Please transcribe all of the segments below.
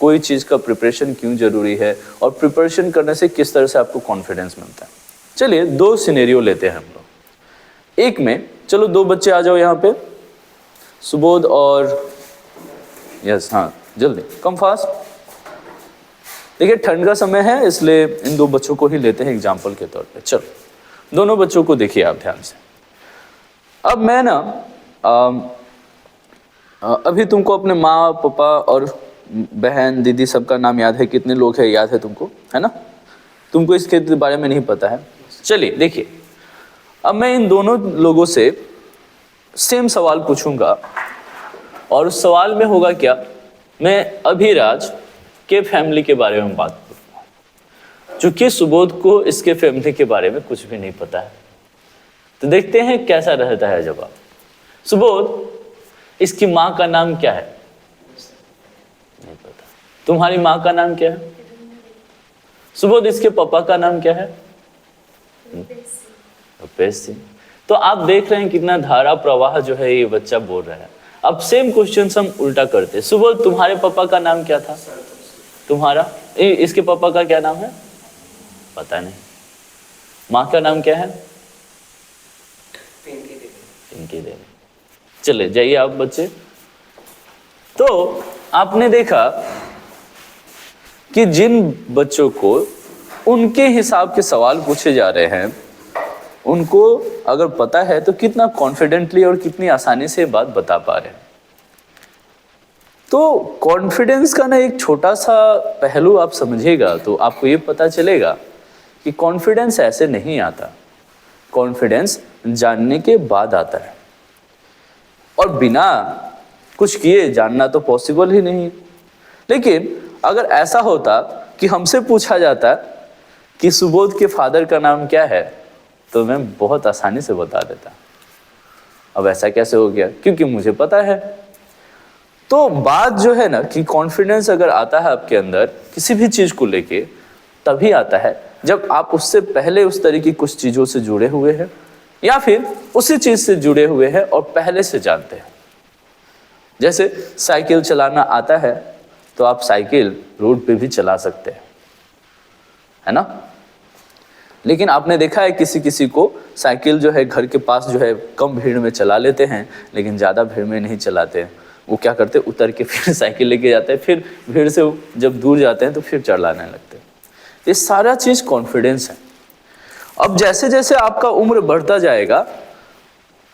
कोई चीज़ का प्रिपरेशन क्यों जरूरी है और प्रिपरेशन करने से किस तरह से आपको कॉन्फिडेंस मिलता है। चलिए 2 सिनेरियो लेते हैं हम लोग। एक में चलो 2 बच्चे आ जाओ यहाँ पे, सुबोध और यस, हाँ जल्दी कम फास्ट। देखिए ठंड का समय है इसलिए इन 2 बच्चों को ही लेते हैं एग्जाम्पल के तौर पे। चलो दोनों बच्चों को देखिए आप ध्यान से। अब मैं ना अभी तुमको अपने माँ पापा और बहन दीदी सबका नाम याद है, कितने लोग हैं याद है तुमको, है ना? तुमको इसके बारे में नहीं पता है। चलिए देखिए, अब मैं इन दोनों लोगों से सेम सवाल पूछूंगा और उस सवाल में होगा क्या, मैं अभिराज के फैमिली के बारे में बात करूंगा, चूंकि सुबोध को इसके फैमिली के बारे में कुछ भी नहीं पता है। तो देखते हैं कैसा रहता है जवाब। सुबोध, इसकी माँ का नाम क्या है? नहीं पता। तुम्हारी माँ का नाम क्या है? सुबोध, इसके पापा का नाम क्या है? रुपेश सिंह। तो आप देख रहे हैं कितना धारा प्रवाह जो है ये बच्चा बोल रहा है। अब सेम क्वेश्चन हम उल्टा करते हैं। सुबोध, तुम्हारे पापा का नाम क्या था? तुम्हारा, इसके पापा का क्या नाम है? पता नहीं। माँ का नाम क्या है? पिंकी देवी। चले जाइए आप बच्चे। तो आपने देखा कि जिन बच्चों को उनके हिसाब के सवाल पूछे जा रहे हैं, उनको अगर पता है तो कितना कॉन्फिडेंटली और कितनी आसानी से बात बता पा रहे हैं। तो कॉन्फिडेंस का ना एक छोटा सा पहलू आप समझिएगा तो आपको ये पता चलेगा कि कॉन्फिडेंस ऐसे नहीं आता। कॉन्फिडेंस जानने के बाद आता है, और बिना कुछ किए जानना तो पॉसिबल ही नहीं। लेकिन अगर ऐसा होता कि हमसे पूछा जाता कि सुबोध के फादर का नाम क्या है, तो मैं बहुत आसानी से बता देता। अब ऐसा कैसे हो गया? क्योंकि मुझे पता है। तो बात जो है ना कि कॉन्फिडेंस अगर आता है आपके अंदर किसी भी चीज को लेके, तभी आता है जब आप उससे पहले उस तरह की कुछ चीजों से जुड़े हुए हैं या फिर उसी चीज से जुड़े हुए हैं और पहले से जानते हैं। जैसे साइकिल चलाना आता है तो आप साइकिल रोड पे भी चला सकते हैं, है ना? लेकिन आपने देखा है किसी किसी को साइकिल जो है घर के पास जो है कम भीड़ में चला लेते हैं, लेकिन ज़्यादा भीड़ में नहीं चलाते हैं। वो क्या करते हैं, उतर के फिर साइकिल लेके जाते हैं, फिर भीड़ से जब दूर जाते हैं तो फिर चलाने लगते हैं। ये सारा चीज़ कॉन्फिडेंस है। अब जैसे जैसे आपका उम्र बढ़ता जाएगा,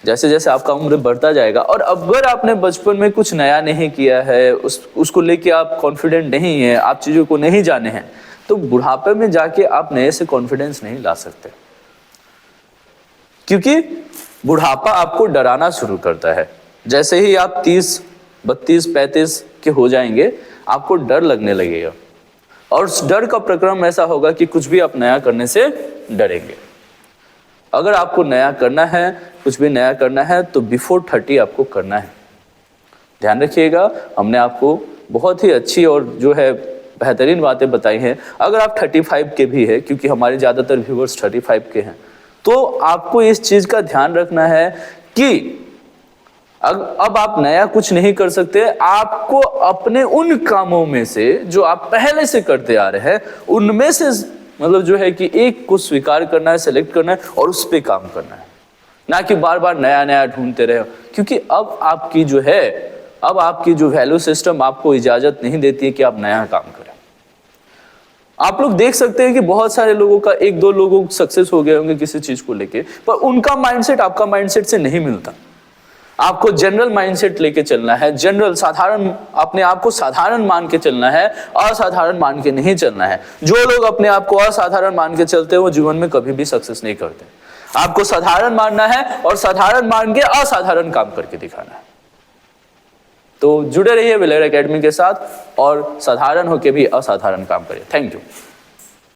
जैसे जैसे आपका उम्र बढ़ता जाएगा और अगर आपने बचपन में कुछ नया नहीं किया है, उसको लेके आप कॉन्फिडेंट नहीं है, आप चीज़ों को नहीं जाने हैं, तो बुढ़ापे में जाके आप नए से कॉन्फिडेंस नहीं ला सकते, क्योंकि बुढ़ापा आपको डराना शुरू करता है। जैसे ही आप 30, 32, 35 के हो जाएंगे, आपको डर लगने लगेगा, और उस डर का प्रक्रम ऐसा होगा कि कुछ भी आप नया करने से डरेंगे। अगर आपको नया करना है, कुछ भी नया करना है, तो बिफोर 30 आपको करना है। ध्यान रखिएगा, हमने आपको बहुत ही अच्छी और जो है बेहतरीन बातें बताई हैं। अगर आप 35 के भी हैं, क्योंकि हमारे ज़्यादातर व्यूवर्स 35 के हैं, तो आपको इस चीज़ का ध्यान रखना है कि अब आप नया कुछ नहीं कर सकते। आपको अपने उन कामों में से जो आप पहले से करते आ रहे हैं, उनमें से मतलब जो है कि एक को स्वीकार करना है, सेलेक्ट करना है और उस पर काम करना है, ना कि बार बार नया नया ढूंढते रहे। क्योंकि अब आपकी जो वैल्यू सिस्टम आपको इजाजत नहीं देती है कि आप नया काम करें। आप लोग देख सकते हैं कि बहुत सारे लोगों का, 1-2 लोगों सक्सेस हो गए होंगे किसी चीज को लेके, पर उनका माइंडसेट आपका माइंडसेट से नहीं मिलता। आपको जनरल माइंडसेट लेके चलना है, जनरल साधारण, अपने आप को साधारण मान के चलना है, असाधारण मान के नहीं चलना है। जो लोग अपने आप को असाधारण मान के चलते हैं वो जीवन में कभी भी सक्सेस नहीं करते। आपको साधारण मानना है और साधारण मान के असाधारण काम करके दिखाना है। तो जुड़े रहिए वेलेर एकेडमी के साथ और साधारण होके भी असाधारण काम करिए। Thank you.